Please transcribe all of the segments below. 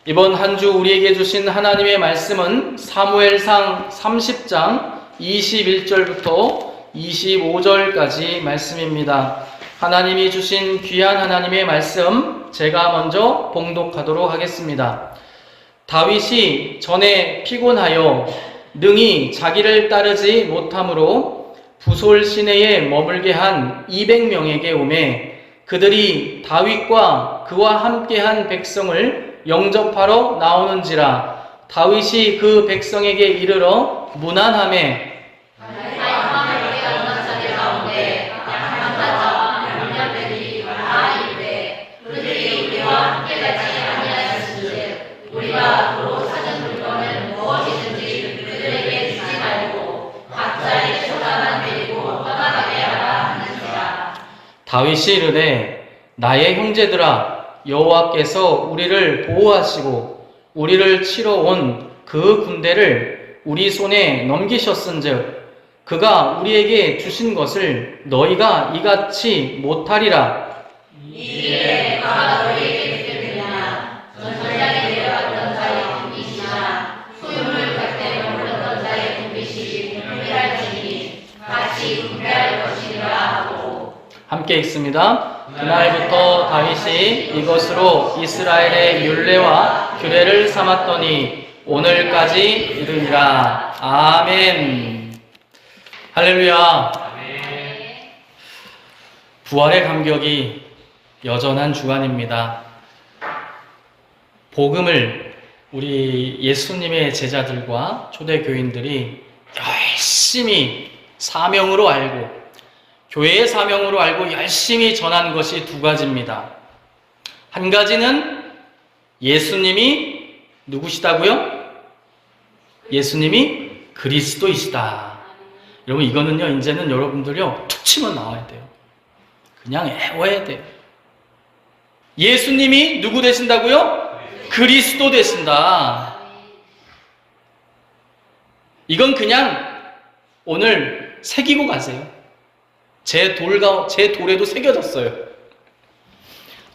이번 한 주 우리에게 주신 하나님의 말씀은 사무엘상 30장 21절부터 25절까지 말씀입니다. 하나님이 주신 귀한 하나님의 말씀 제가 먼저 봉독하도록 하겠습니다. 다윗이 전에 피곤하여 능히 자기를 따르지 못함으로 부솔 시내에 머물게 한 200명에게 오매 그들이 다윗과 그와 함께한 백성을 영접하러 나오는지라 다윗이 그 백성에게 이르러 문안하매 다윗이 이르되 나의 형제들아 여호와께서 우리를 보호하시고 우리를 치러 온 그 군대를 우리 손에 넘기셨은즉 그가 우리에게 주신 것을 너희가 이같이 못하리라. 이에 그가 너희에게 주겠느냐 전장에 내려갔던 자의 군빛이나 소유물 곁에 머물렀던 자의 군빛이 분별할지니 같이 분별할 것이니라 하고. 함께 읽습니다. 그날부터 다윗이 이것으로 이스라엘의 율례와 규례를 삼았더니 오늘까지 이르리라. 아멘. 할렐루야. 부활의 감격이 여전한 주간입니다. 복음을 우리 예수님의 제자들과 초대교인들이 열심히 사명으로 알고 교회의 사명으로 알고 열심히 전한 것이 두 가지입니다. 한 가지는 예수님이 누구시다고요? 예수님이 그리스도이시다. 여러분 이거는요 이제는 여러분들요 툭 치면 나와야 돼요. 그냥 외워야 돼요. 예수님이 누구 되신다고요? 그리스도 되신다. 이건 그냥 오늘 새기고 가세요. 제 돌에도 새겨졌어요.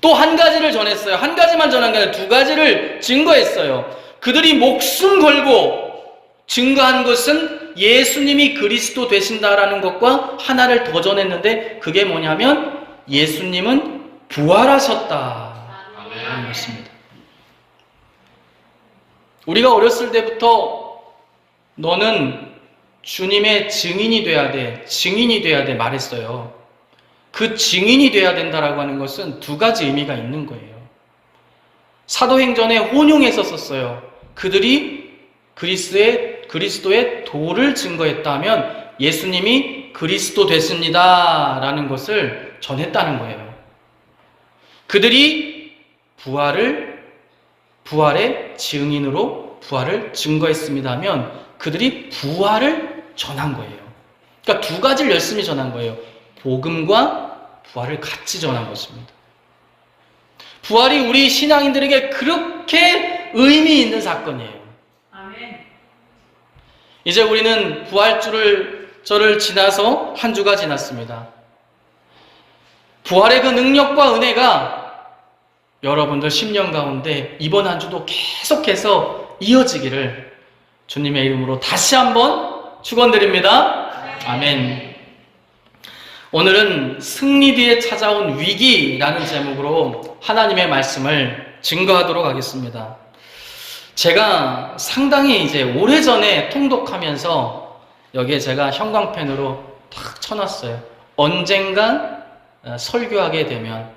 또 한 가지를 전했어요. 한 가지만 전한 게 아니라 두 가지를 증거했어요. 그들이 목숨 걸고 증거한 것은 예수님이 그리스도 되신다라는 것과 하나를 더 전했는데 그게 뭐냐면 예수님은 부활하셨다라는 것입니다. 우리가 어렸을 때부터 너는 주님의 증인이 돼야 돼 말했어요. 그 증인이 돼야 된다라고 하는 것은 두 가지 의미가 있는 거예요. 사도행전에 혼용해서 썼어요. 그들이 그리스도의 도를 증거했다면 예수님이 그리스도 됐습니다 라는 것을 전했다는 거예요. 그들이 부활의 증인으로 부활을 증거했습니다 하면 그들이 부활을 전한 거예요. 그러니까 두 가지를 열심히 전한 거예요. 복음과 부활을 같이 전한 것입니다. 부활이 우리 신앙인들에게 그렇게 의미 있는 사건이에요. 아멘. 이제 우리는 부활절을 지나서 한 주가 지났습니다. 부활의 그 능력과 은혜가 여러분들 10년 가운데 이번 한 주도 계속해서 이어지기를 주님의 이름으로 다시 한번 축원드립니다. 아멘. 오늘은 승리 뒤에 찾아온 위기라는 제목으로 하나님의 말씀을 증거하도록 하겠습니다. 제가 상당히 이제 오래전에 통독하면서 여기에 제가 형광펜으로 탁 쳐놨어요. 언젠간 설교하게 되면,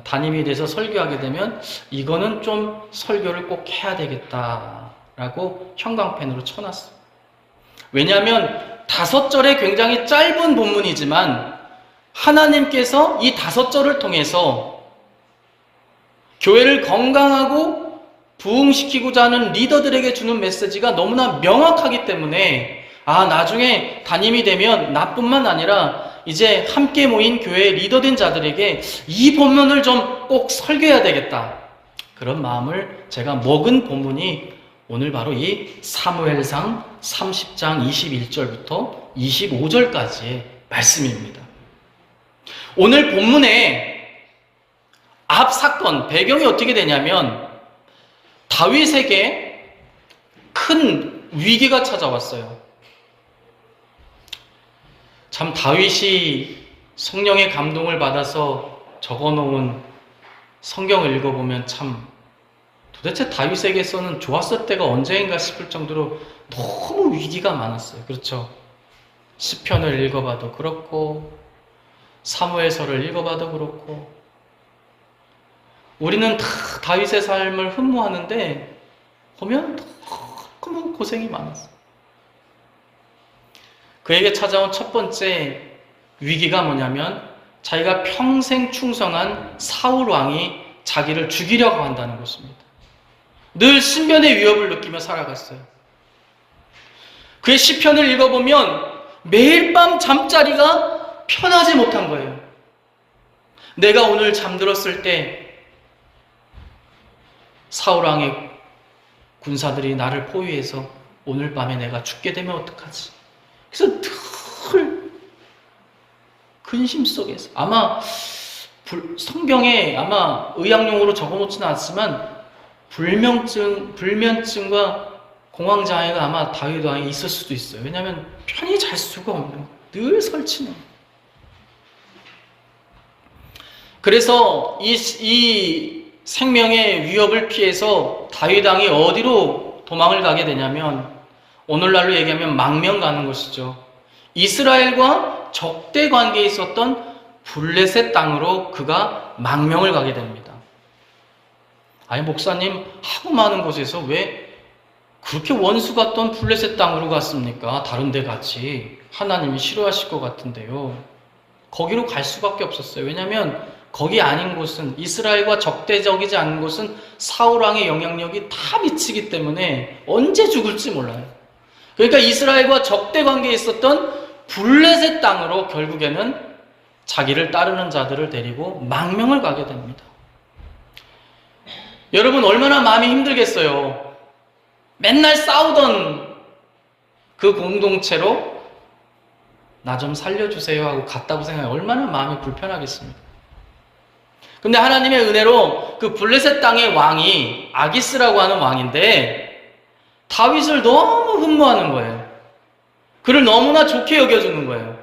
담임이 돼서 설교하게 되면 이거는 좀 설교를 꼭 해야 되겠다라고 형광펜으로 쳐놨어요. 왜냐하면 5절의 굉장히 짧은 본문이지만 하나님께서 이 5절을 통해서 교회를 건강하고 부흥시키고자 하는 리더들에게 주는 메시지가 너무나 명확하기 때문에 나중에 담임이 되면 나뿐만 아니라 이제 함께 모인 교회의 리더된 자들에게 이 본문을 좀 꼭 설교해야 되겠다. 그런 마음을 제가 먹은 본문이 오늘 바로 이 사무엘상 30장 21절부터 25절까지의 말씀입니다. 오늘 본문의 앞 사건, 배경이 어떻게 되냐면 다윗에게 큰 위기가 찾아왔어요. 참 다윗이 성령의 감동을 받아서 적어놓은 성경을 읽어보면 참 도대체 다윗에게서는 좋았을 때가 언제인가 싶을 정도로 너무 위기가 많았어요. 그렇죠? 시편을 읽어봐도 그렇고 사무엘서를 읽어봐도 그렇고 우리는 다 다윗의 삶을 흠모하는데 보면 너무 고생이 많았어요. 그에게 찾아온 첫 번째 위기가 뭐냐면 자기가 평생 충성한 사울 왕이 자기를 죽이려고 한다는 것입니다. 늘 신변의 위협을 느끼며 살아갔어요. 그의 시편을 읽어보면 매일 밤 잠자리가 편하지 못한 거예요. 내가 오늘 잠들었을 때 사울 왕의 군사들이 나를 포위해서 오늘 밤에 내가 죽게 되면 어떡하지? 그래서 늘 근심 속에서 아마 성경에 아마 의학용어로 적어놓지는 않지만 불면증과 공황장애가 아마 다윗 왕이 있을 수도 있어요. 왜냐하면 편히 잘 수가 없는 거예요. 늘 설치는. 그래서 이 생명의 위협을 피해서 다윗 왕이 어디로 도망을 가게 되냐면 오늘날로 얘기하면 망명 가는 것이죠. 이스라엘과 적대 관계에 있었던 블레셋 땅으로 그가 망명을 가게 됩니다. 아니 목사님 하고 많은 곳에서 왜 그렇게 원수 같던 블레셋 땅으로 갔습니까? 다른 데 같이 하나님이 싫어하실 것 같은데요. 거기로 갈 수밖에 없었어요. 왜냐하면 거기 아닌 곳은 이스라엘과 적대적이지 않은 곳은 사울 왕의 영향력이 다 미치기 때문에 언제 죽을지 몰라요. 그러니까 이스라엘과 적대 관계에 있었던 블레셋 땅으로 결국에는 자기를 따르는 자들을 데리고 망명을 가게 됩니다. 여러분 얼마나 마음이 힘들겠어요. 맨날 싸우던 그 공동체로 나 좀 살려주세요 하고 갔다고 생각해 얼마나 마음이 불편하겠습니까? 근데 하나님의 은혜로 그 블레셋 땅의 왕이 아기스라고 하는 왕인데 다윗을 너무 흠모하는 거예요. 그를 너무나 좋게 여겨주는 거예요.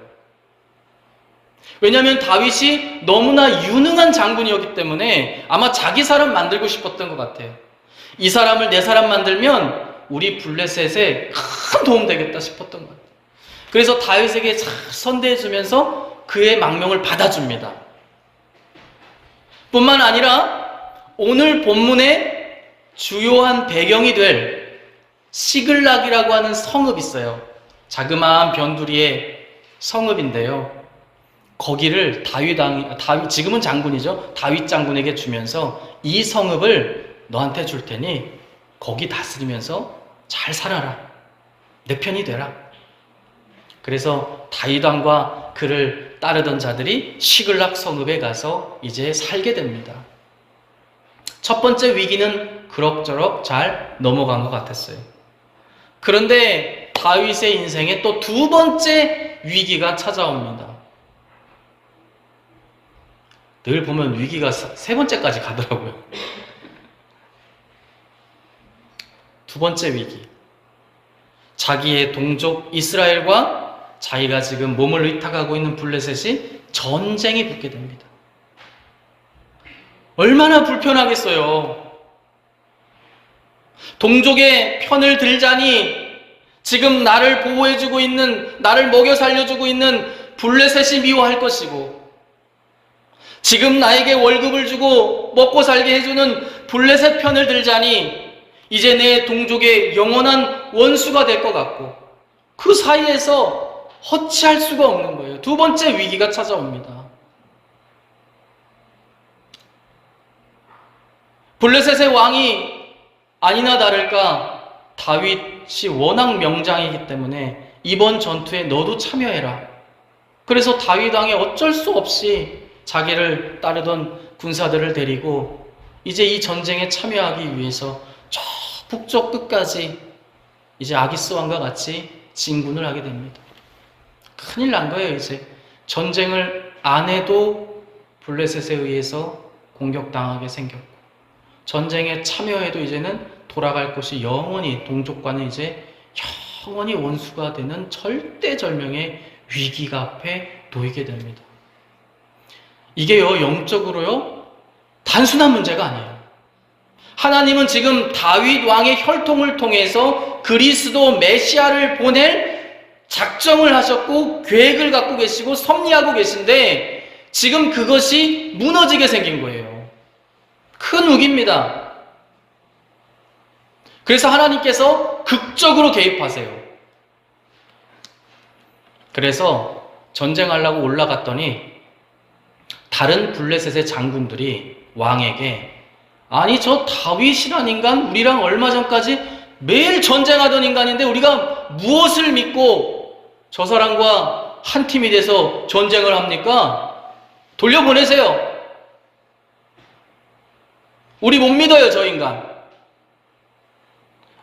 왜냐하면 다윗이 너무나 유능한 장군이었기 때문에 아마 자기 사람 만들고 싶었던 것 같아요. 이 사람을 내 사람 만들면 우리 블레셋에 큰 도움 되겠다 싶었던 것 같아요. 그래서 다윗에게 잘 선대해주면서 그의 망명을 받아줍니다. 뿐만 아니라 오늘 본문의 주요한 배경이 될 시글락이라고 하는 성읍이 있어요. 자그마한 변두리의 성읍인데요. 거기를 다윗 지금은 장군이죠. 다윗 장군에게 주면서 이 성읍을 너한테 줄 테니 거기 다스리면서 잘 살아라. 내 편이 되라. 그래서 다윗 왕과 그를 따르던 자들이 시글락 성읍에 가서 이제 살게 됩니다. 첫 번째 위기는 그럭저럭 잘 넘어간 것 같았어요. 그런데 다윗의 인생에 또 두 번째 위기가 찾아옵니다. 늘 보면 위기가 세 번째까지 가더라고요. 두 번째 위기. 자기의 동족 이스라엘과 자기가 지금 몸을 의탁하고 있는 블레셋이 전쟁이 붙게 됩니다. 얼마나 불편하겠어요. 동족의 편을 들자니 지금 나를 보호해주고 있는, 나를 먹여 살려주고 있는 블레셋이 미워할 것이고 지금 나에게 월급을 주고 먹고 살게 해주는 블레셋 편을 들자니 이제 내 동족의 영원한 원수가 될 것 같고 그 사이에서 허치할 수가 없는 거예요. 두 번째 위기가 찾아옵니다. 블레셋의 왕이 아니나 다를까 다윗이 워낙 명장이기 때문에 이번 전투에 너도 참여해라. 그래서 다윗 왕이 어쩔 수 없이 자기를 따르던 군사들을 데리고 이제 이 전쟁에 참여하기 위해서 저 북쪽 끝까지 이제 아기스 왕과 같이 진군을 하게 됩니다. 큰일 난 거예요. 이제 전쟁을 안 해도 블레셋에 의해서 공격당하게 생겼고 전쟁에 참여해도 이제는 돌아갈 곳이 영원히 동족과는 이제 영원히 원수가 되는 절대절명의 위기가 앞에 놓이게 됩니다. 이게요, 영적으로요, 단순한 문제가 아니에요. 하나님은 지금 다윗 왕의 혈통을 통해서 그리스도 메시아를 보낼 작정을 하셨고 계획을 갖고 계시고 섭리하고 계신데 지금 그것이 무너지게 생긴 거예요. 큰 위기입니다. 그래서 하나님께서 극적으로 개입하세요. 그래서 전쟁하려고 올라갔더니 다른 블레셋의 장군들이 왕에게 아니 저 다윗이란 인간 우리랑 얼마 전까지 매일 전쟁하던 인간인데 우리가 무엇을 믿고 저 사람과 한 팀이 돼서 전쟁을 합니까? 돌려보내세요. 우리 못 믿어요 저 인간.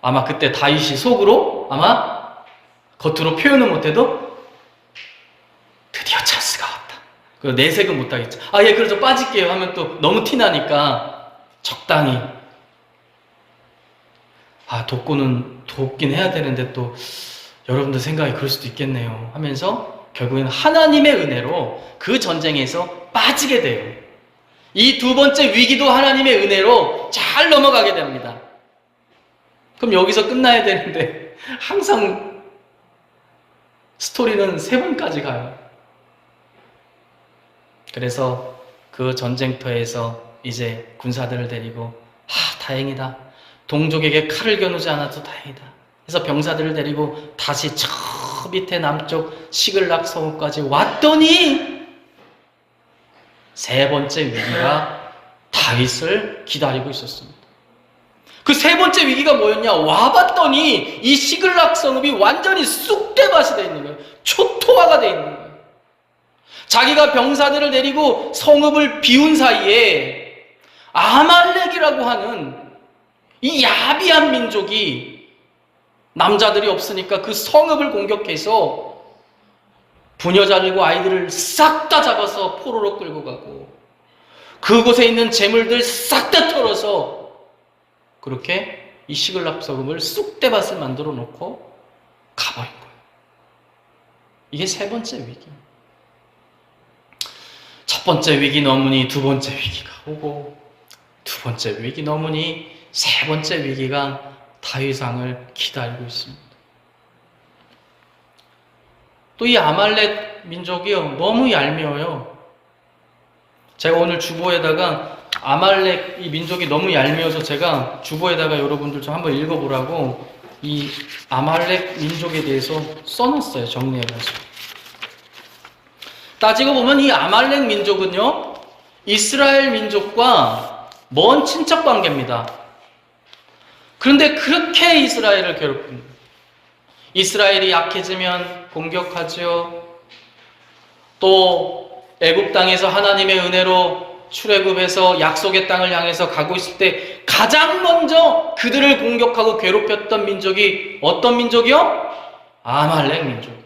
아마 그때 다윗이 속으로 아마 겉으로 표현은 못해도 드디어 찬스가 왔다. 그 내색은 못하겠죠. 아, 예, 그래서 빠질게요 하면 또 너무 티나니까 적당히. 아, 돕긴 해야 되는데 또 여러분들 생각이 그럴 수도 있겠네요 하면서 결국엔 하나님의 은혜로 그 전쟁에서 빠지게 돼요. 이 두 번째 위기도 하나님의 은혜로 잘 넘어가게 됩니다. 그럼 여기서 끝나야 되는데 항상 스토리는 3번까지 가요. 그래서 그 전쟁터에서 이제 군사들을 데리고 다행이다. 동족에게 칼을 겨누지 않아도 다행이다. 그래서 병사들을 데리고 다시 저 밑에 남쪽 시글락 성읍까지 왔더니 3번째 위기가 다윗을 기다리고 있었습니다. 그 3번째 위기가 뭐였냐? 와봤더니 이 시글락 성읍이 완전히 쑥대밭이 되어 있는 거예요. 초토화가 되어 있는 거예요. 자기가 병사들을 데리고 성읍을 비운 사이에 아말렉이라고 하는 이 야비한 민족이 남자들이 없으니까 그 성읍을 공격해서 부녀자들과 아이들을 싹 다 잡아서 포로로 끌고 가고 그곳에 있는 재물들 싹 다 털어서 그렇게 이 시글락 성읍을 쑥대밭을 만들어 놓고 가버린 거예요. 이게 3번째 위기. 첫 번째 위기 넘으니 2번째 위기가 오고 2번째 위기 넘으니 3번째 위기가 다윗 왕을 기다리고 있습니다. 또 이 아말렉 민족이요 너무 얄미워요. 제가 오늘 주보에다가 아말렉 이 민족이 너무 얄미워서 제가 주보에다가 여러분들 좀 한번 읽어보라고 이 아말렉 민족에 대해서 써놨어요. 정리해가지고. 따지고 보면 이 아말렉 민족은요 이스라엘 민족과 먼 친척 관계입니다. 그런데 그렇게 이스라엘을 괴롭힙니다. 이스라엘이 약해지면 공격하죠. 또 애굽 땅에서 하나님의 은혜로 출애굽해서 약속의 땅을 향해서 가고 있을 때 가장 먼저 그들을 공격하고 괴롭혔던 민족이 어떤 민족이요? 아말렉 민족이요.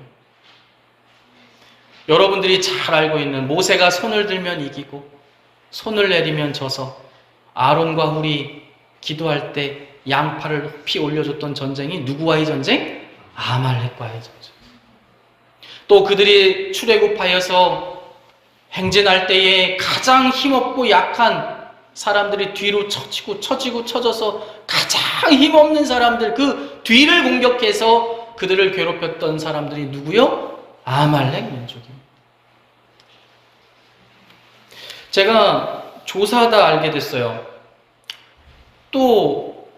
여러분들이 잘 알고 있는 모세가 손을 들면 이기고 손을 내리면 져서 아론과 훌이 기도할 때 양팔을 높이 올려줬던 전쟁이 누구와의 전쟁? 아말렉과의 전쟁. 또 그들이 출애굽하여서 행진할 때에 가장 힘없고 약한 사람들이 뒤로 처져서 가장 힘없는 사람들 그 뒤를 공격해서 그들을 괴롭혔던 사람들이 누구요? 아말렉 민족입니다. 제가 조사하다 알게 됐어요. 또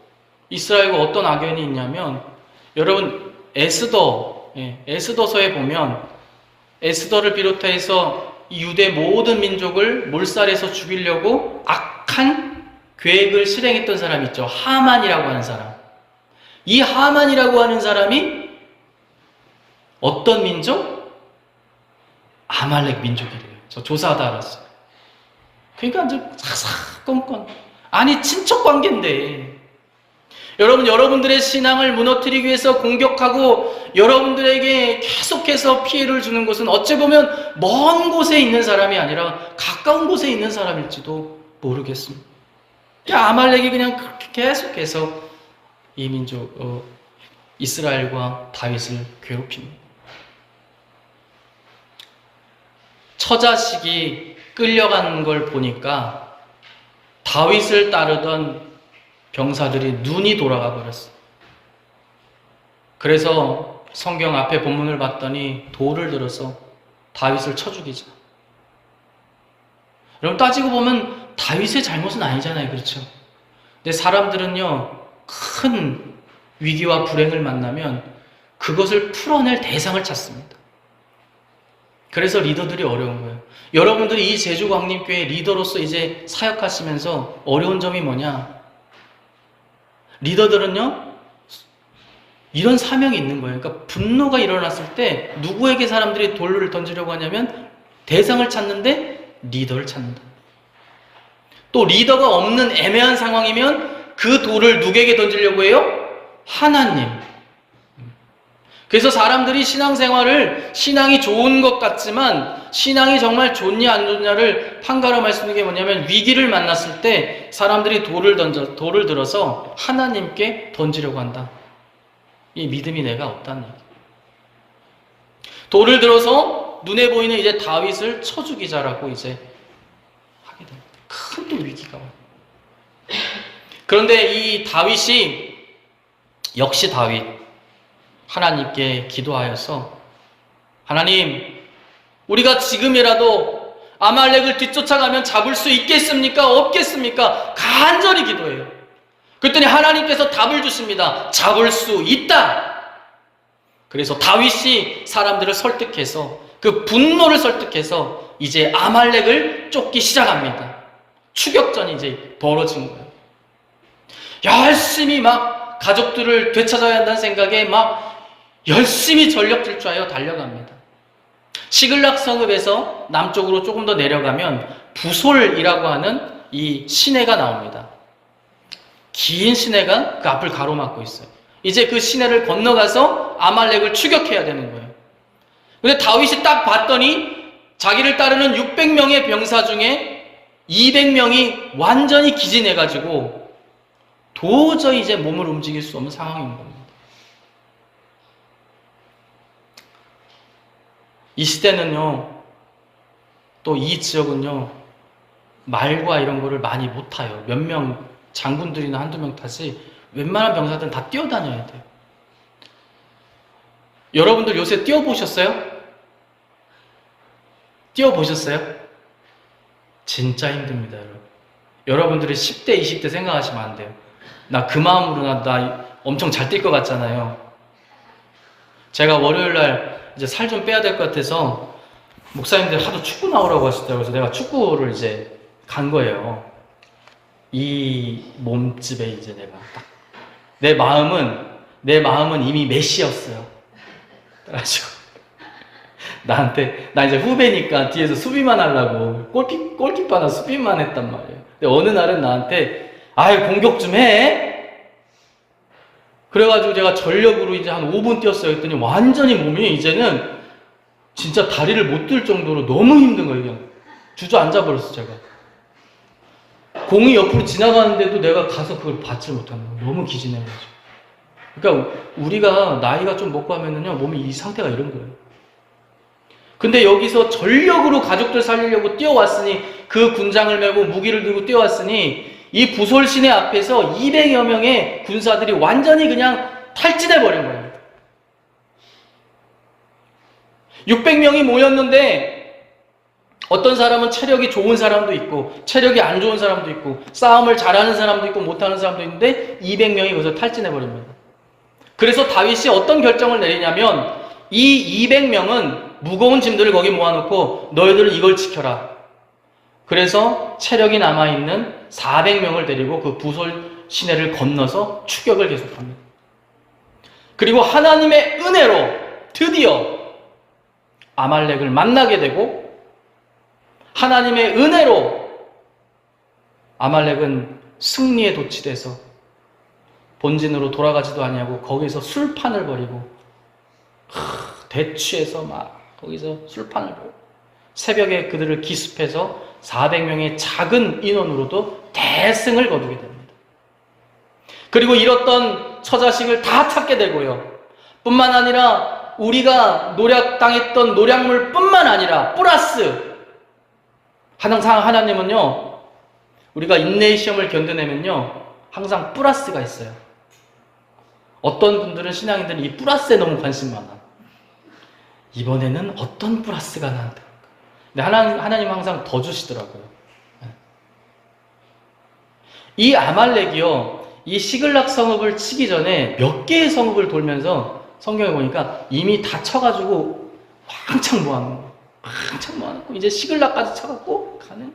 이스라엘과 어떤 악연이 있냐면 여러분 에스더서에 보면 에스더를 비롯해서 유대 모든 민족을 몰살해서 죽이려고 악한 계획을 실행했던 사람 있죠. 하만이라고 하는 사람. 이 하만이라고 하는 사람이 어떤 민족? 아말렉 민족이래요. 저 조사하다 알았어요. 그러니까 아주 사사건건. 아니 친척 관계인데 여러분들의 신앙을 무너뜨리기 위해서 공격하고 여러분들에게 계속해서 피해를 주는 것은 어찌 보면 먼 곳에 있는 사람이 아니라 가까운 곳에 있는 사람일지도 모르겠습니다. 아말렉이 그냥 그렇게 계속해서 이 민족 이스라엘과 다윗을 괴롭힙니다. 처자식이 끌려간 걸 보니까 다윗을 따르던 병사들이 눈이 돌아가 버렸어요. 그래서 성경 앞에 본문을 봤더니 돌을 들어서 다윗을 쳐 죽이자. 여러분, 따지고 보면 다윗의 잘못은 아니잖아요. 그렇죠? 근데 사람들은요, 큰 위기와 불행을 만나면 그것을 풀어낼 대상을 찾습니다. 그래서 리더들이 어려운 거예요. 여러분들이 이 제주광림교회 리더로서 이제 사역하시면서 어려운 점이 뭐냐? 리더들은요, 이런 사명이 있는 거예요. 그러니까 분노가 일어났을 때 누구에게 사람들이 돌을 던지려고 하냐면 대상을 찾는데 리더를 찾는다. 또 리더가 없는 애매한 상황이면 그 돌을 누구에게 던지려고 해요? 하나님. 그래서 사람들이 신앙생활을 신앙이 좋은 것 같지만 신앙이 정말 좋냐 안 좋냐를 판가름할 수 있는 게 뭐냐면 위기를 만났을 때 사람들이 돌을 들어서 하나님께 던지려고 한다. 이 믿음이 내가 없다는 얘기. 돌을 들어서 눈에 보이는 이제 다윗을 쳐 죽이자라고 이제 하게 됩니다. 큰 또 위기가 와요. 그런데 이 다윗이 역시 다윗 하나님께 기도하여서 하나님, 우리가 지금이라도 아말렉을 뒤쫓아가면 잡을 수 있겠습니까? 없겠습니까? 간절히 기도해요. 그랬더니 하나님께서 답을 주십니다. 잡을 수 있다. 그래서 다윗이 사람들을 설득해서 그 분노를 설득해서 이제 아말렉을 쫓기 시작합니다. 추격전이 이제 벌어진 거예요. 열심히 막 가족들을 되찾아야 한다는 생각에 막 열심히 전력 질주하여 달려갑니다. 시글락 성읍에서 남쪽으로 조금 더 내려가면 부솔이라고 하는 이 시내가 나옵니다. 긴 시내가 그 앞을 가로막고 있어요. 이제 그 시내를 건너가서 아말렉을 추격해야 되는 거예요. 근데 다윗이 딱 봤더니 자기를 따르는 600명의 병사 중에 200명이 완전히 기진해가지고 도저히 이제 몸을 움직일 수 없는 상황인 겁니다. 이 시대는요, 또 이 지역은요, 말과 이런 거를 많이 못 타요. 몇 명, 장군들이나 한두 명 타지, 웬만한 병사들은 다 뛰어다녀야 돼요. 여러분들 요새 뛰어보셨어요? 뛰어보셨어요? 진짜 힘듭니다, 여러분. 여러분들이 10대, 20대 생각하시면 안 돼요. 나 그 마음으로 나 엄청 잘 뛸 것 같잖아요. 제가 월요일날 이제 살 좀 빼야 될 것 같아서 목사님들 하도 축구 나오라고 하시더라고요. 그래서 내가 축구를 이제 간 거예요. 이 몸집에 이제 내가 딱. 내 마음은 이미 메시였어요. 그래가지고 나한테, 나 이제 후배니까 뒤에서 수비만 하려고 골키퍼나 수비만 했단 말이에요. 근데 어느 날은 나한테 아유 공격 좀 해. 그래가지고 제가 전력으로 이제 한 5분 뛰었어요. 그랬더니 완전히 몸이 이제는 진짜 다리를 못 들 정도로 너무 힘든 거예요. 그냥 주저앉아 버렸어 제가. 공이 옆으로 지나가는데도 내가 가서 그걸 받지 못하는 거예요. 너무 기진해가지고. 그러니까 우리가 나이가 좀 먹고 하면은요 몸이 이 상태가 이런 거예요. 근데 여기서 전력으로 가족들 살리려고 뛰어왔으니, 그 군장을 메고 무기를 들고 뛰어왔으니 이 부솔 시내 앞에서 200여 명의 군사들이 완전히 그냥 탈진해버린 거예요. 600명이 모였는데 어떤 사람은 체력이 좋은 사람도 있고 체력이 안 좋은 사람도 있고 싸움을 잘하는 사람도 있고 못하는 사람도 있는데 200명이 거기서 탈진해버립니다. 그래서 다윗이 어떤 결정을 내리냐면 이 200명은 무거운 짐들을 거기 모아놓고 너희들은 이걸 지켜라. 그래서 체력이 남아있는 400명을 데리고 그 부솔 시내를 건너서 추격을 계속합니다. 그리고 하나님의 은혜로 드디어 아말렉을 만나게 되고, 하나님의 은혜로 아말렉은 승리에 도취돼서 본진으로 돌아가지도 아니하고 거기서 술판을 벌이고 대취해서 막 거기서 술판을 벌이고 새벽에 그들을 기습해서 400명의 작은 인원으로도 대승을 거두게 됩니다. 그리고 잃었던 처자식을 다 찾게 되고요. 뿐만 아니라 우리가 노력당했던 노력물 뿐만 아니라 플러스 항상 하나님은요, 우리가 인내의 시험을 견뎌내면요 항상 플러스가 있어요. 어떤 분들은, 신앙인들은 이 플러스에 너무 관심 많아. 이번에는 어떤 플러스가 나한테. 근데 하나님 항상 더 주시더라고요. 이 아말렉이요, 이 시글락 성읍을 치기 전에 몇 개의 성읍을 돌면서 성경에 보니까 이미 다 쳐가지고 왕창 모아놓은 거예요. 왕창 모아놓고 이제 시글락까지 쳐갖고 가는.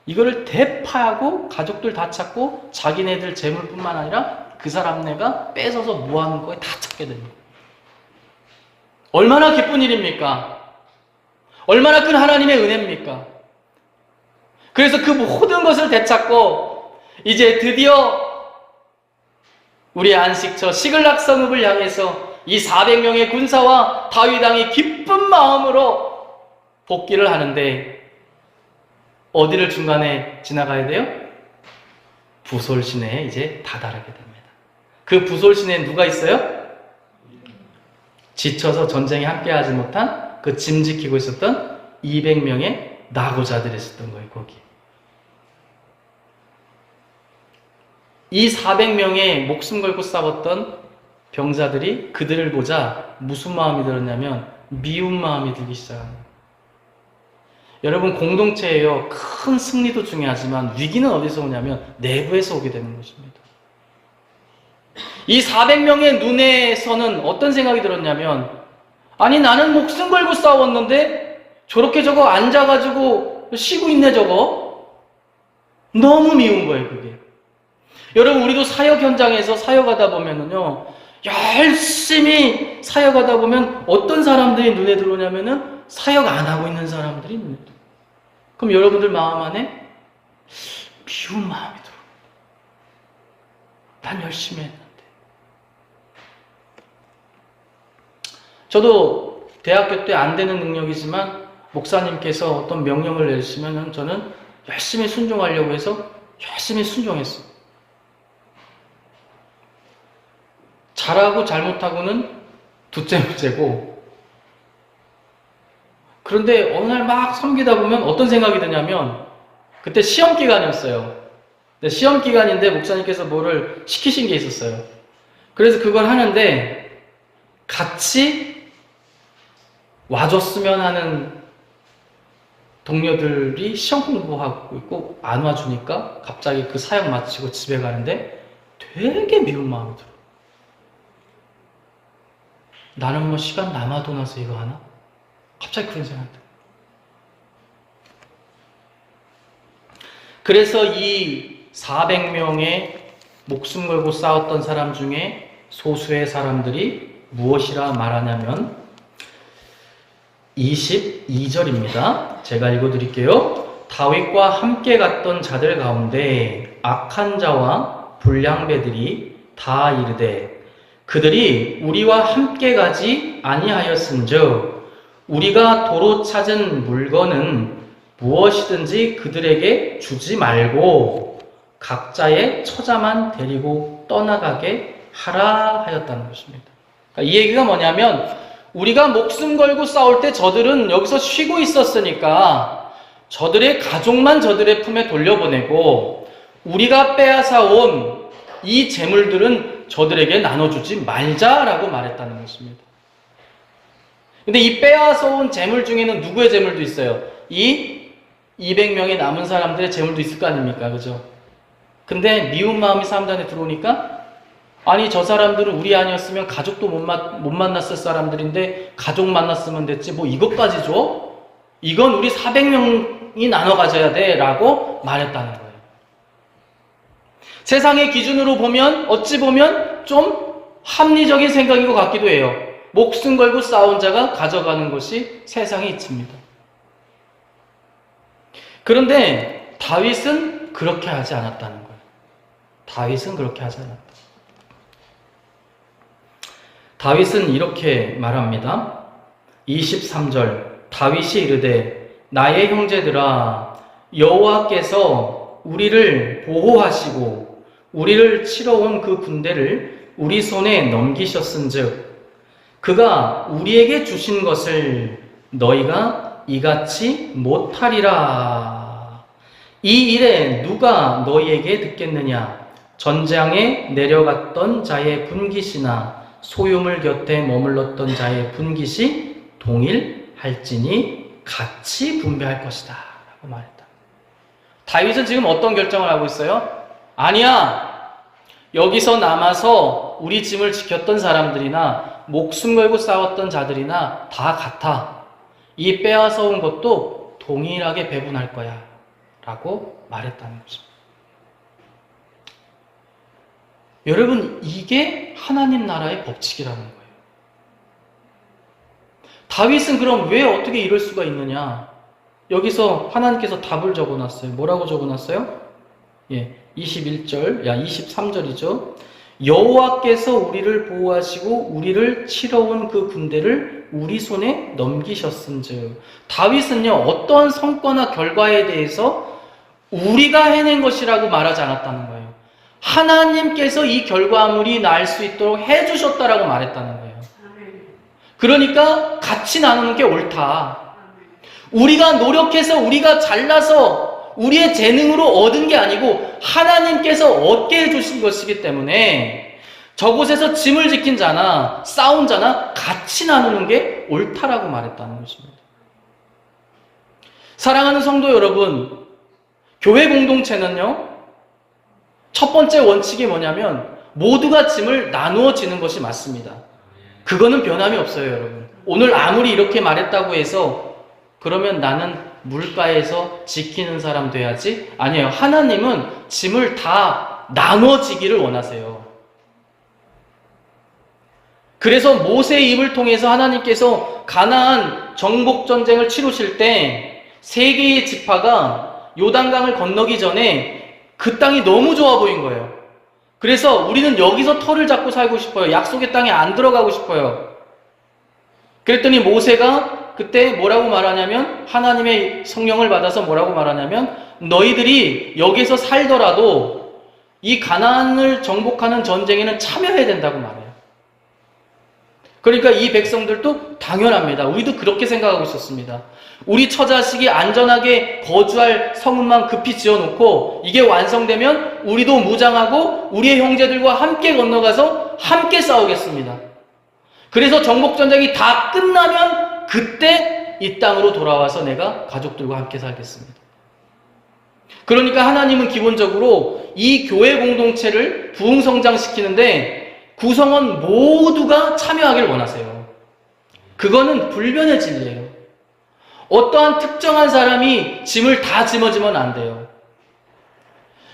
이거를 대파하고 가족들 다 찾고 자기네들 재물뿐만 아니라 그 사람네가 뺏어서 모아놓은 거에 다 찾게 됩니다. 얼마나 기쁜 일입니까? 얼마나 큰 하나님의 은혜입니까? 그래서 그 모든 것을 되찾고 이제 드디어 우리의 안식처 시글락 성읍을 향해서 이 400명의 군사와 다윗 왕이 기쁜 마음으로 복귀를 하는데 어디를 중간에 지나가야 돼요? 부솔 시내에 이제 다다르게 됩니다. 그 부솔 시내에 누가 있어요? 지쳐서 전쟁에 함께하지 못한 그 짐 지키고 있었던 200명의 나고자들이 있었던 거예요. 거기. 이 400명의 목숨 걸고 싸웠던 병사들이 그들을 보자 무슨 마음이 들었냐면 미운 마음이 들기 시작합니다. 여러분, 공동체예요. 큰 승리도 중요하지만 위기는 어디서 오냐면 내부에서 오게 되는 것입니다. 이 400명의 눈에서는 어떤 생각이 들었냐면, 아니 나는 목숨 걸고 싸웠는데 저렇게 저거 앉아가지고 쉬고 있네 저거. 너무 미운 거예요 그게. 여러분, 우리도 사역 현장에서 사역하다 보면은요, 열심히 사역하다 보면 어떤 사람들이 눈에 들어오냐면은 사역 안 하고 있는 사람들이 눈에 들어요. 그럼 여러분들 마음 안에 미운 마음이 들어요. 난 열심히 했는데. 저도 대학교 때 안 되는 능력이지만 목사님께서 어떤 명령을 내리시면 저는 열심히 순종하려고 해서 열심히 순종했어요. 잘하고 잘못하고는 둘째 문제고, 그런데 어느 날 막 섬기다 보면 어떤 생각이 드냐면, 그때 시험 기간이었어요. 근데 시험 기간인데 목사님께서 뭐를 시키신 게 있었어요. 그래서 그걸 하는데 같이 와줬으면 하는 동료들이 시험 공부하고 있고 안 와주니까 갑자기 그 사역 마치고 집에 가는데 되게 미운 마음이 들어요. 나는 뭐 시간 남아도 나서 이거 하나? 갑자기 그런 생각이 들어요. 그래서 이 400명의 목숨 걸고 싸웠던 사람 중에 소수의 사람들이 무엇이라 말하냐면 22절입니다. 제가 읽어드릴게요. 다윗과 함께 갔던 자들 가운데 악한 자와 불량배들이 다 이르되 그들이 우리와 함께 가지 아니하였은즉 우리가 도로 찾은 물건은 무엇이든지 그들에게 주지 말고 각자의 처자만 데리고 떠나가게 하라 하였다는 것입니다. 그러니까 이 얘기가 뭐냐면, 우리가 목숨 걸고 싸울 때 저들은 여기서 쉬고 있었으니까 저들의 가족만 저들의 품에 돌려보내고 우리가 빼앗아 온 이 재물들은 저들에게 나눠주지 말자라고 말했다는 것입니다. 근데 이 빼앗아 온 재물 중에는 누구의 재물도 있어요? 이 200명의 남은 사람들의 재물도 있을 거 아닙니까? 그죠? 근데 미운 마음이 사람들한테 들어오니까, 아니 저 사람들은 우리 아니었으면 가족도 못 만났을 사람들인데 가족 만났으면 됐지 뭐 이것까지 줘? 이건 우리 400명이 나눠 가져야 돼 라고 말했다는 거예요. 세상의 기준으로 보면 어찌 보면 좀 합리적인 생각인 것 같기도 해요. 목숨 걸고 싸운 자가 가져가는 것이 세상의 이치입니다. 그런데 다윗은 그렇게 하지 않았다는 거예요. 다윗은 그렇게 하지 않았다. 다윗은 이렇게 말합니다. 23절 다윗이 이르되 나의 형제들아 여호와께서 우리를 보호하시고 우리를 치러 온 그 군대를 우리 손에 넘기셨은즉 그가 우리에게 주신 것을 너희가 이같이 못하리라. 이 일에 누가 너희에게 듣겠느냐? 전장에 내려갔던 자의 분깃이나 소유물 곁에 머물렀던 자의 분깃이 동일할지니 같이 분배할 것이다 라고 말했다. 다윗은 지금 어떤 결정을 하고 있어요? 아니야, 여기서 남아서 우리 짐을 지켰던 사람들이나 목숨 걸고 싸웠던 자들이나 다 같아. 이 빼앗아 온 것도 동일하게 배분할 거야 라고 말했다는 것입니다. 여러분, 이게 하나님 나라의 법칙이라는 거예요. 다윗은 그럼 왜 어떻게 이럴 수가 있느냐? 여기서 하나님께서 답을 적어놨어요. 뭐라고 적어놨어요? 23절이죠. 여호와께서 우리를 보호하시고 우리를 치러온 그 군대를 우리 손에 넘기셨은즉. 다윗은요, 어떤 성과나 결과에 대해서 우리가 해낸 것이라고 말하지 않았다는 거예요. 하나님께서 이 결과물이 날 수 있도록 해주셨다라고 말했다는 거예요. 그러니까 같이 나누는 게 옳다. 우리가 노력해서 우리가 잘나서 우리의 재능으로 얻은 게 아니고 하나님께서 얻게 해주신 것이기 때문에 저곳에서 짐을 지킨 자나 싸운 자나 같이 나누는 게 옳다라고 말했다는 것입니다. 사랑하는 성도 여러분, 교회 공동체는요, 첫 번째 원칙이 뭐냐면 모두가 짐을 나누어 지는 것이 맞습니다. 그거는 변함이 없어요, 여러분. 오늘 아무리 이렇게 말했다고 해서 그러면 나는 물가에서 지키는 사람 돼야지? 아니에요. 하나님은 짐을 다 나눠지기를 원하세요. 그래서 모세의 입을 통해서 하나님께서 가나안 정복 전쟁을 치르실 때 세 개의 지파가 요단강을 건너기 전에 그 땅이 너무 좋아 보인 거예요. 그래서 우리는 여기서 터를 잡고 살고 싶어요. 약속의 땅에 안 들어가고 싶어요. 그랬더니 모세가 그때 뭐라고 말하냐면, 하나님의 성령을 받아서 뭐라고 말하냐면, 너희들이 여기서 살더라도 이 가나안을 정복하는 전쟁에는 참여해야 된다고 말해요. 그러니까 이 백성들도 당연합니다. 우리도 그렇게 생각하고 있었습니다. 우리 처자식이 안전하게 거주할 성읍만 급히 지어놓고 이게 완성되면 우리도 무장하고 우리의 형제들과 함께 건너가서 함께 싸우겠습니다. 그래서 정복전쟁이 다 끝나면 그때 이 땅으로 돌아와서 내가 가족들과 함께 살겠습니다. 그러니까 하나님은 기본적으로 이 교회 공동체를 부흥성장시키는데 구성원 모두가 참여하기를 원하세요. 그거는 불변의 진리예요. 어떠한 특정한 사람이 짐을 다 짊어지면 안 돼요.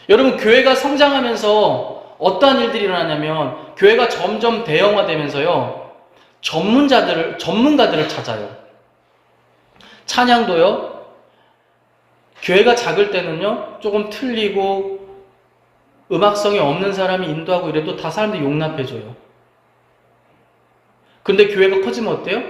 여러분, 교회가 성장하면서 어떠한 일들이 일어나냐면 교회가 점점 대형화되면서요, 전문가들을 찾아요. 찬양도요, 교회가 작을 때는요, 조금 틀리고 음악성이 없는 사람이 인도하고 이래도 다 사람들이 용납해줘요. 근데 교회가 커지면 어때요?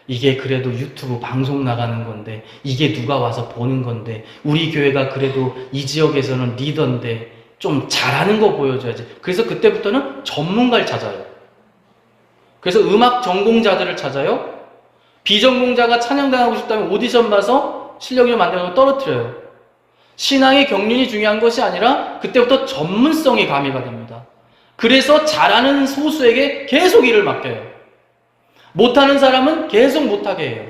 이게 그래도 유튜브 방송 나가는 건데, 이게 누가 와서 보는 건데, 우리 교회가 그래도 이 지역에서는 리더인데 좀 잘하는 거 보여줘야지. 그래서 그때부터는 전문가를 찾아요. 그래서 음악 전공자들을 찾아요. 비전공자가 찬양당하고 싶다면 오디션 봐서 실력이 좀 안 되는 거 떨어뜨려요. 신앙의 경륜이 중요한 것이 아니라 그때부터 전문성이 가미가 됩니다. 그래서 잘하는 소수에게 계속 일을 맡겨요. 못하는 사람은 계속 못하게 해요.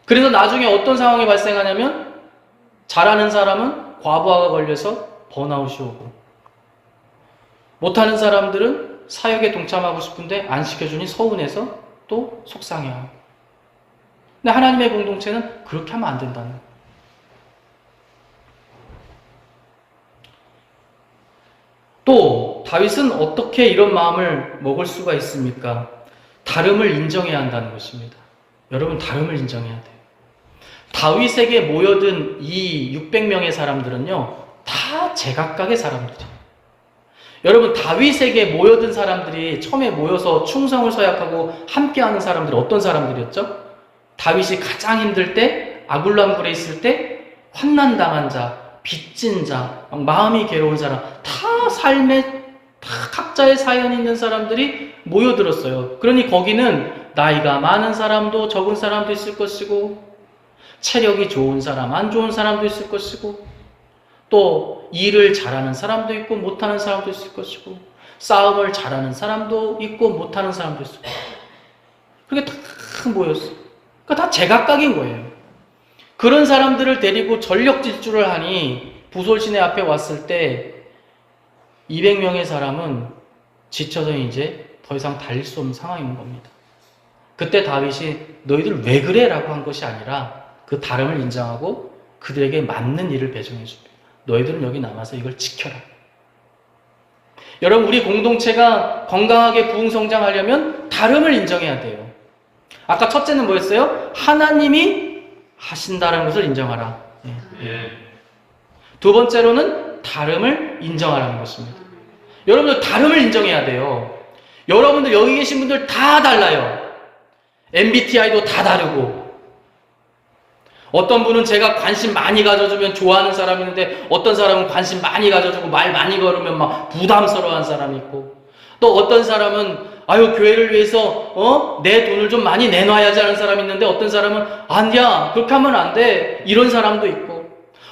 그래서 나중에 어떤 상황이 발생하냐면 잘하는 사람은 과부하가 걸려서 번아웃이 오고, 못하는 사람들은 사역에 동참하고 싶은데 안 시켜주니 서운해서 또 속상해하고. 근데 하나님의 공동체는 그렇게 하면 안 된다는 거예요. 또 다윗은 어떻게 이런 마음을 먹을 수가 있습니까? 다름을 인정해야 한다는 것입니다. 여러분, 다름을 인정해야 돼요. 다윗에게 모여든 이 600명의 사람들은요, 다 제각각의 사람들이에요. 여러분, 다윗에게 모여든 사람들이 처음에 모여서 충성을 서약하고 함께하는 사람들이 어떤 사람들이었죠? 다윗이 가장 힘들 때, 아굴람굴에 있을 때 환난당한 자, 빚진 자, 마음이 괴로운 사람, 다 삶에 다 다 각자의 사연이 있는 사람들이 모여들었어요. 그러니 거기는 나이가 많은 사람도 적은 사람도 있을 것이고, 체력이 좋은 사람, 안 좋은 사람도 있을 것이고, 또 일을 잘하는 사람도 있고 못하는 사람도 있을 것이고, 싸움을 잘하는 사람도 있고 못하는 사람도 있을 것이고, 그게 다 모였어요. 그러니까 다 제각각인 거예요. 그런 사람들을 데리고 전력 질주를 하니 부솔시내 앞에 왔을 때 200명의 사람은 지쳐서 이제 더 이상 달릴 수 없는 상황인 겁니다. 그때 다윗이 너희들 왜 그래? 라고 한 것이 아니라 그 다름을 인정하고 그들에게 맞는 일을 배정해 줍니다. 너희들은 여기 남아서 이걸 지켜라. 여러분, 우리 공동체가 건강하게 부흥성장하려면 다름을 인정해야 돼요. 아까 첫째는 뭐였어요? 하나님이 하신다는 것을 인정하라. 두 번째로는 다름을 인정하라는 것입니다. 여러분들 다름을 인정해야 돼요. 여러분들 여기 계신 분들 다 달라요. MBTI도 다 다르고, 어떤 분은 제가 관심 많이 가져주면 좋아하는 사람이 있는데 어떤 사람은 관심 많이 가져주고 말 많이 걸으면 막 부담스러워하는 사람이 있고, 또 어떤 사람은 아유 교회를 위해서 내 돈을 좀 많이 내놔야지 하는 사람이 있는데 어떤 사람은 아니야 그렇게 하면 안 돼 이런 사람도 있고,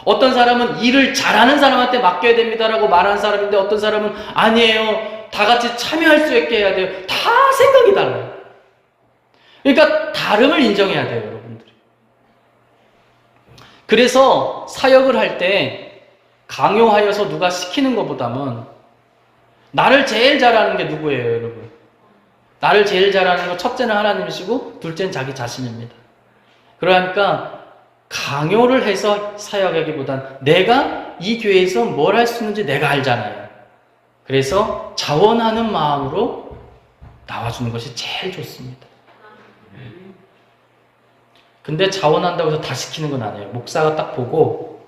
어떤 사람은 일을 잘하는 사람한테 맡겨야 됩니다라고 말하는 사람인데 어떤 사람은 아니에요 다 같이 참여할 수 있게 해야 돼요. 다 생각이 달라요. 그러니까 다름을 인정해야 돼요, 여러분들이. 그래서 사역을 할 때 강요하여서 누가 시키는 것보다는 나를 제일 잘하는 게 누구예요, 여러분? 나를 제일 잘하는 건 첫째는 하나님이시고 둘째는 자기 자신입니다. 그러니까 강요를 해서 사역하기보단 내가 이 교회에서 뭘 할 수 있는지 내가 알잖아요. 그래서 자원하는 마음으로 나와주는 것이 제일 좋습니다. 근데 자원한다고 해서 다 시키는 건 아니에요. 목사가 딱 보고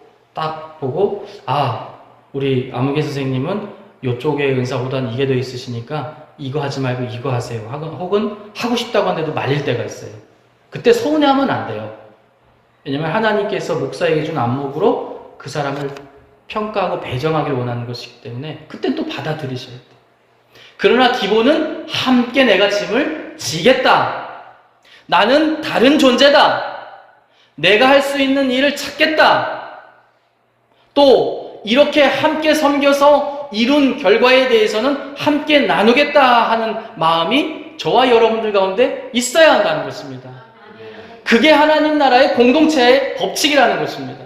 아, 우리 아무개 선생님은 이쪽에 은사보다는 이게 더 있으시니까 이거 하지 말고 이거 하세요. 혹은 하고 싶다고 하는데도 말릴 때가 있어요. 그때 서운해하면 안 돼요. 왜냐하면 하나님께서 목사에게 준 안목으로 그 사람을 평가하고 배정하길 원하는 것이기 때문에 그땐 또 받아들이셔야 돼요. 그러나 기본은 함께 내가 짐을 지겠다. 나는 다른 존재다. 내가 할 수 있는 일을 찾겠다. 또 이렇게 함께 섬겨서 이룬 결과에 대해서는 함께 나누겠다 하는 마음이 저와 여러분들 가운데 있어야 한다는 것입니다. 그게 하나님 나라의 공동체의 법칙이라는 것입니다.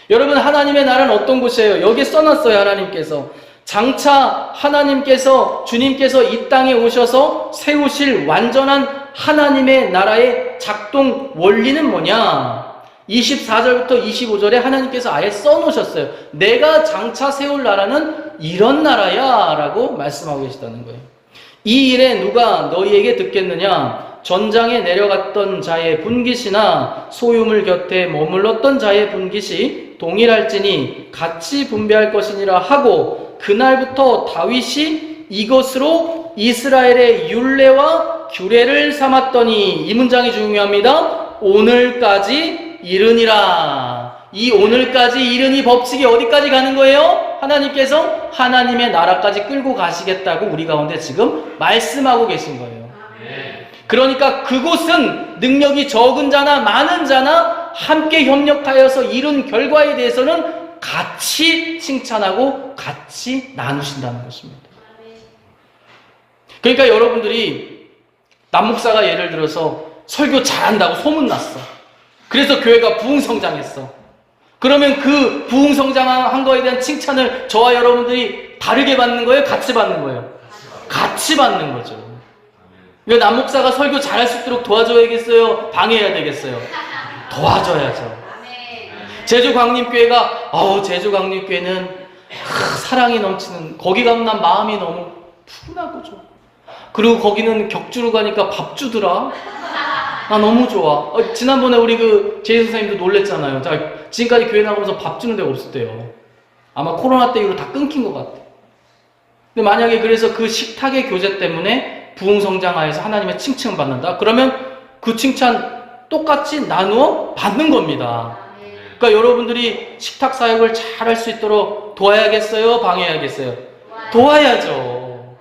여러분, 하나님의 나라는 어떤 곳이에요? 여기에 써놨어요. 하나님께서 장차 하나님께서 주님께서 이 땅에 오셔서 세우실 완전한 하나님의 나라의 작동 원리는 뭐냐? 24절부터 25절에 하나님께서 아예 써놓으셨어요. 내가 장차 세울 나라는 이런 나라야 라고 말씀하고 계시다는 거예요. 이 일에 누가 너희에게 듣겠느냐? 전장에 내려갔던 자의 분깃이나 소유물 곁에 머물렀던 자의 분깃이 동일할지니 같이 분배할 것이니라 하고, 그날부터 다윗이 이것으로 이스라엘의 율례와 규례를 삼았더니, 이 문장이 중요합니다. 오늘까지 이르니라. 이 오늘까지 이르니 법칙이 어디까지 가는 거예요? 하나님께서 하나님의 나라까지 끌고 가시겠다고 우리 가운데 지금 말씀하고 계신 거예요. 그러니까 그곳은 능력이 적은 자나 많은 자나 함께 협력하여서 이룬 결과에 대해서는 같이 칭찬하고 같이 나누신다는 것입니다. 그러니까 여러분들이 남목사가 예를 들어서 설교 잘한다고 소문났어. 그래서 교회가 부흥성장했어. 그러면 그 부흥성장한 거에 대한 칭찬을 저와 여러분들이 다르게 받는 거예요? 같이 받는 거예요? 같이 받는 거죠. 왜 남목사가 설교 잘할 수 있도록 도와줘야겠어요? 방해해야 되겠어요? 도와줘야죠. 제주광림교회가 제주광림교회는 사랑이 넘치는, 거기 가면 난 마음이 너무 푸근하고 좋아. 그리고 거기는 격주로 가니까 밥 주더라. 나 너무 좋아. 지난번에 우리 제이 선생님도 놀랬잖아요. 지금까지 교회 나가면서 밥 주는 데가 없었대요. 아마 코로나 때 이후로 다 끊긴 것 같아. 근데 만약에 그래서 그 식탁의 교제 때문에 부흥성장하여서 하나님의 칭찬을 받는다? 그러면 그 칭찬 똑같이 나누어 받는 겁니다. 그러니까 여러분들이 식탁 사역을 잘 할 수 있도록 도와야겠어요? 방해해야겠어요? 도와야죠.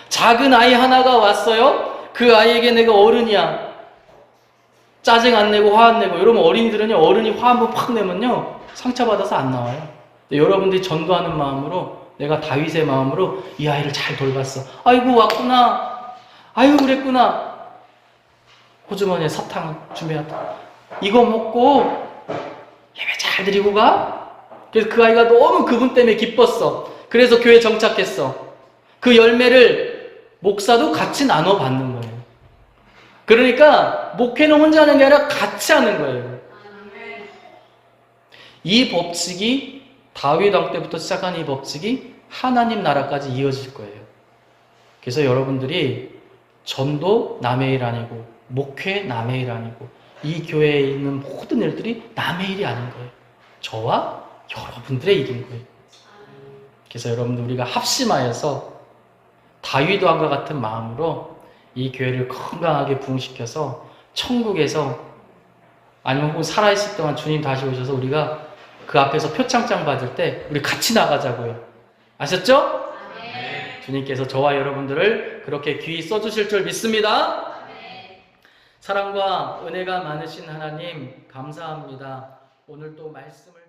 작은 아이 하나가 왔어요. 그 아이에게 내가 어른이야. 짜증 안 내고 화 안 내고. 이러면 어린이들은요, 어른이 화 한번 팍 내면요, 상처받아서 안 나와요. 근데 여러분들이 전도하는 마음으로, 내가 다윗의 마음으로 이 아이를 잘 돌봤어. 아이고 왔구나. 아이고 그랬구나. 호주머니에 사탕 준비했다. 이거 먹고 예배 잘 드리고 가. 그래서 그 아이가 너무 그분 때문에 기뻤어. 그래서 교회 정착했어. 그 열매를 목사도 같이 나눠 받는 거예요. 그러니까 목회는 혼자 하는 게 아니라 같이 하는 거예요. 이 법칙이 다윗 왕 때부터 시작한 이 법칙이 하나님 나라까지 이어질 거예요. 그래서 여러분들이 전도 남의 일 아니고 목회 남의 일 아니고 이 교회에 있는 모든 일들이 남의 일이 아닌 거예요. 저와 여러분들의 일인 거예요. 그래서 여러분들 우리가 합심하여서 다윗 왕과 같은 마음으로 이 교회를 건강하게 부흥시켜서 천국에서 아니면 혹은 살아있을 동안 주님 다시 오셔서 우리가 그 앞에서 표창장 받을 때 우리 같이 나가자고요. 아셨죠? 네. 주님께서 저와 여러분들을 그렇게 귀히 써주실 줄 믿습니다. 네. 사랑과 은혜가 많으신 하나님 감사합니다. 오늘 또 말씀을